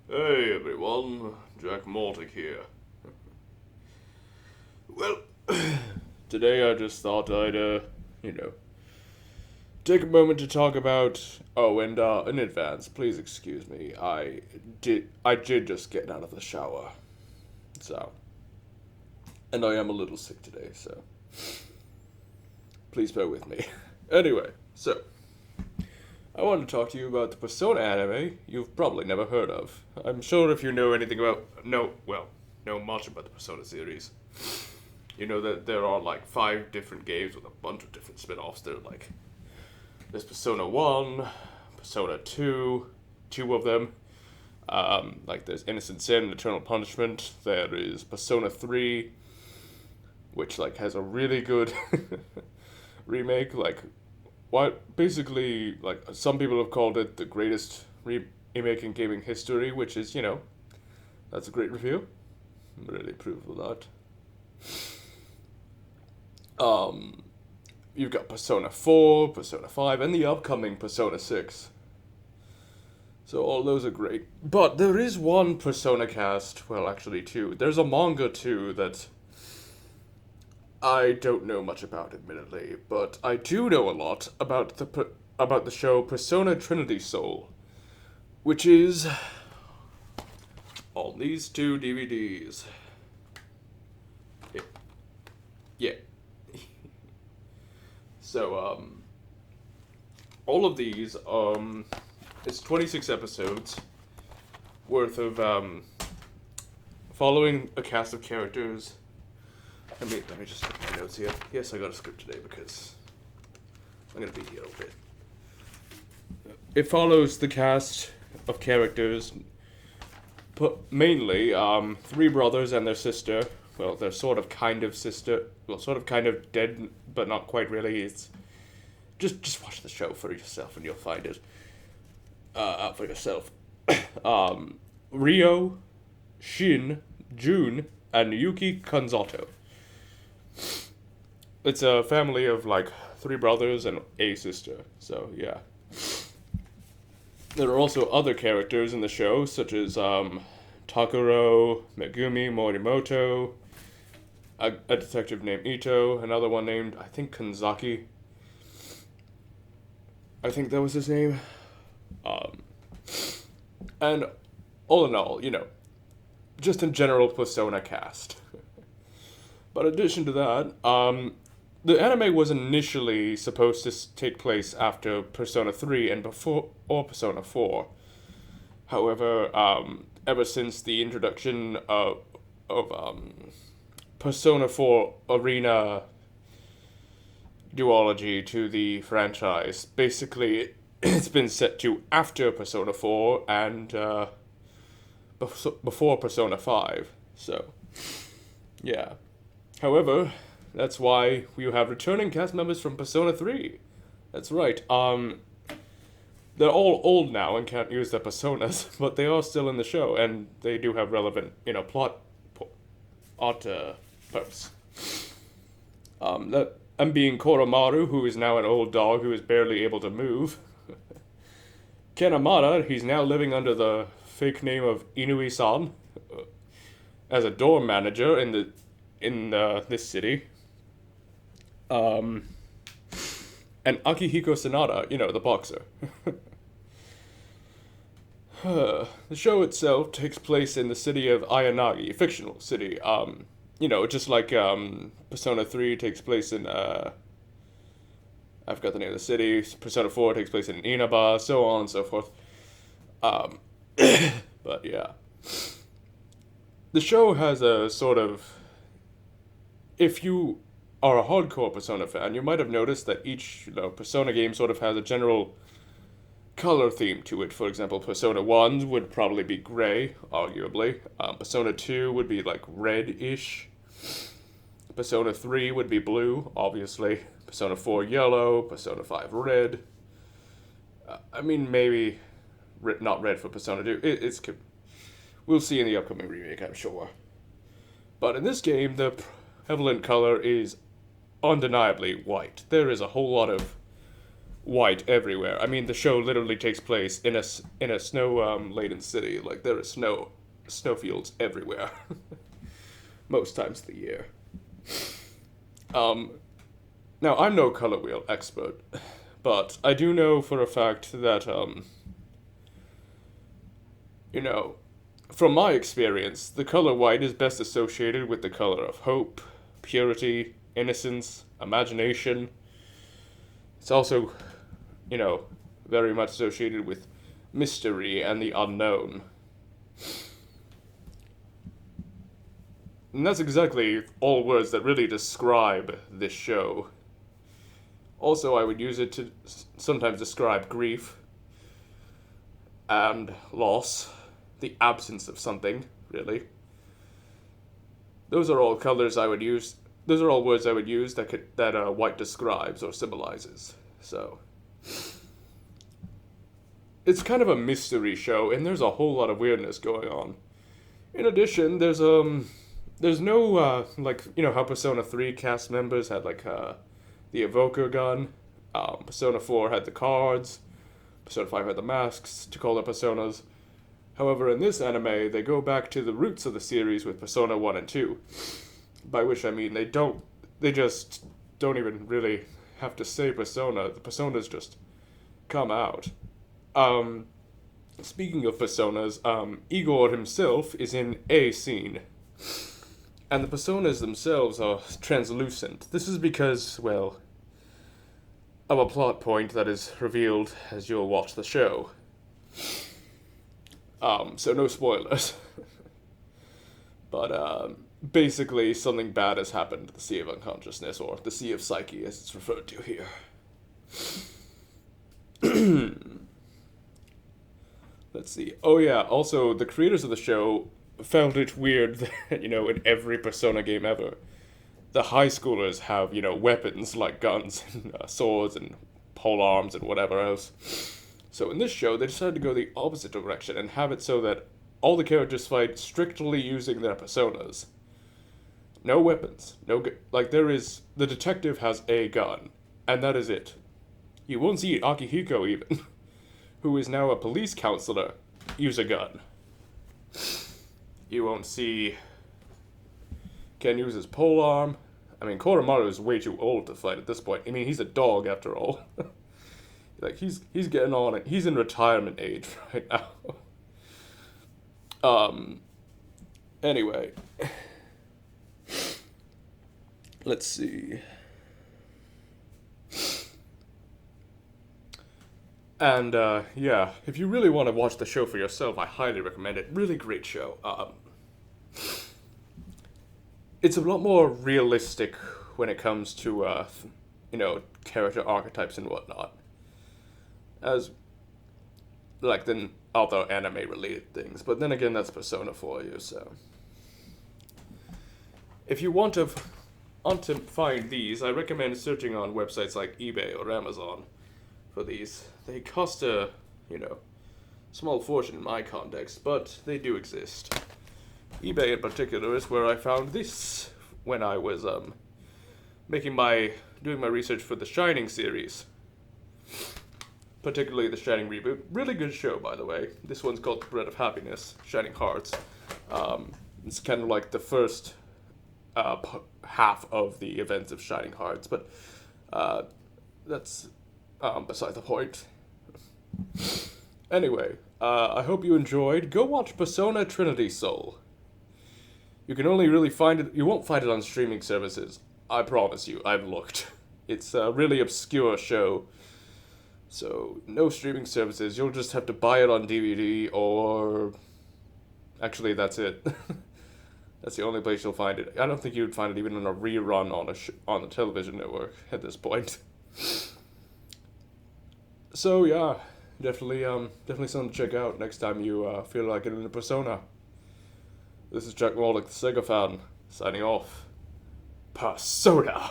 Hey everyone, Jack Maltic here. Well, today I just thought I'd, you know, take a moment to talk about. Oh, and in advance, please excuse me. I did just get out of the shower, so, and I am a little sick today, so please bear with me. Anyway, so I want to talk to you about the Persona anime you've probably never heard of. I'm sure if you know anything about know much about the Persona series, you know that there are like five different games with a bunch of different spin-offs. There's Persona 1, Persona 2, two of them. Like there's Innocent Sin and Eternal Punishment. There is Persona 3, which like has a really good remake. Like what basically like some people have called it the greatest remake in gaming history, which is, that's a great review. I'm really approve of that. Um, you've got Persona 4, Persona 5, and the upcoming Persona 6. So all those are great. But there is one Persona cast, well, actually two. There's a manga too that I don't know much about, admittedly, but I do know a lot about the show Persona Trinity Soul, which is on these two DVDs. Yeah. Yeah. So all of these it's 26 episodes worth of following a cast of characters. Let me just get my notes here. Yes, I got a script today because I'm gonna be here a bit. It follows the cast of characters, mainly three brothers and their sister. Well, they're sort of kind of sister. Well, sort of kind of dead, but not quite really. It's just watch the show for yourself and you'll find it out for yourself. Ryo, Shin, Jun, and Yuki Kanzato. It's a family of like three brothers and a sister. So yeah. There are also other characters in the show, such as Takuro, Megumi Morimoto, a detective named Ito, another one named, I think, Kanzaki. I think that was his name. Um, and all in all, just in general Persona cast. But in addition to that, the anime was initially supposed to take place after Persona 3 and before or Persona 4. However, ever since the introduction of Persona 4 Arena duology to the franchise, basically it's been set to after Persona 4 and before Persona 5. So, yeah. However, that's why you have returning cast members from Persona 3. That's right. They're all old now and can't use their personas, but they are still in the show, and they do have relevant, plot, art purpose. I'm being Koromaru, who is now an old dog who is barely able to move. Kanamata, he's now living under the fake name of Inui-san as a dorm manager in this city. And Akihiko Sanada, the boxer. The show itself takes place in the city of Ayanagi, a fictional city. Just like Persona 3 takes place in, I forgot the name of the city. Persona 4 takes place in Inaba, so on and so forth. Um, but yeah. The show has a sort of. If you are a hardcore Persona fan, you might have noticed that each Persona game sort of has a general color theme to it. For example, Persona 1 would probably be gray, arguably. Persona 2 would be like red-ish. Persona 3 would be blue, obviously. Persona 4 yellow. Persona 5 red. Maybe not red for Persona 2. We'll see in the upcoming remake, I'm sure. But in this game, the prevalent color is undeniably white. There is a whole lot of white everywhere. I mean, the show literally takes place in a snow laden city. Like there is snowfields everywhere, most times of the year. Um, Now I'm no color wheel expert, but I do know for a fact that you know, from my experience, the color white is best associated with the color of hope, purity, innocence, imagination. It's also, you know, very much associated with mystery and the unknown. And that's exactly all words that really describe this show. Also, I would use it to sometimes describe grief and loss, the absence of something, really. Those are all colors I would use. Those are all words I would use that white describes or symbolizes. So it's kind of a mystery show, and there's a whole lot of weirdness going on. In addition, there's no like you know how Persona 3 cast members had like the evoker gun. Persona 4 had the cards. Persona 5 had the masks to call their personas. However, in this anime, they go back to the roots of the series with Persona 1 and 2. By which I mean they just don't even really have to say persona. The personas just come out. Speaking of personas, Igor himself is in a scene. And the personas themselves are translucent. This is because, well, of a plot point that is revealed as you'll watch the show. So no spoilers. But, basically something bad has happened to the Sea of Unconsciousness, or the Sea of Psyche as it's referred to here. Let's see. Oh yeah, also, the creators of the show found it weird that, you know, in every Persona game ever, the high schoolers have, you know, weapons like guns and swords and pole arms and whatever else. So in this show, they decided to go the opposite direction and have it so that all the characters fight strictly using their personas. No weapons. Like, the detective has a gun, and that is it. You won't see Akihiko even, who is now a police counselor, use a gun. You won't see Ken use his polearm. I mean, Koromaru is way too old to fight at this point. I mean, he's a dog after all. Like, he's getting on it. He's in retirement age right now. Anyway. Let's see. And, yeah, if you really want to watch the show for yourself, I highly recommend it. Really great show. It's a lot more realistic when it comes to, you know, character archetypes and whatnot. As, like, than other anime-related things. But then again, that's Persona for you, so. If you want to find these, I recommend searching on websites like eBay or Amazon for these. They cost a, you know, small fortune in my context, but they do exist. eBay in particular is where I found this when I was doing my research for the Shining series. Particularly the Shining reboot. Really good show, by the way. This one's called Bread of Happiness, Shining Hearts. It's kind of like the first half of the events of Shining Hearts, but that's beside the point. Anyway, I hope you enjoyed. Go watch Persona Trinity Soul. You can only really find it, you won't find it on streaming services. I promise you, I've looked. It's a really obscure show. So, no streaming services, you'll just have to buy it on DVD or... Actually, that's it. That's the only place you'll find it. I don't think you'd find it even in a rerun on the television network at this point. So, yeah, definitely something to check out next time you feel like getting into Persona. This is Jack Wallach, the Sega fan, signing off. Persona!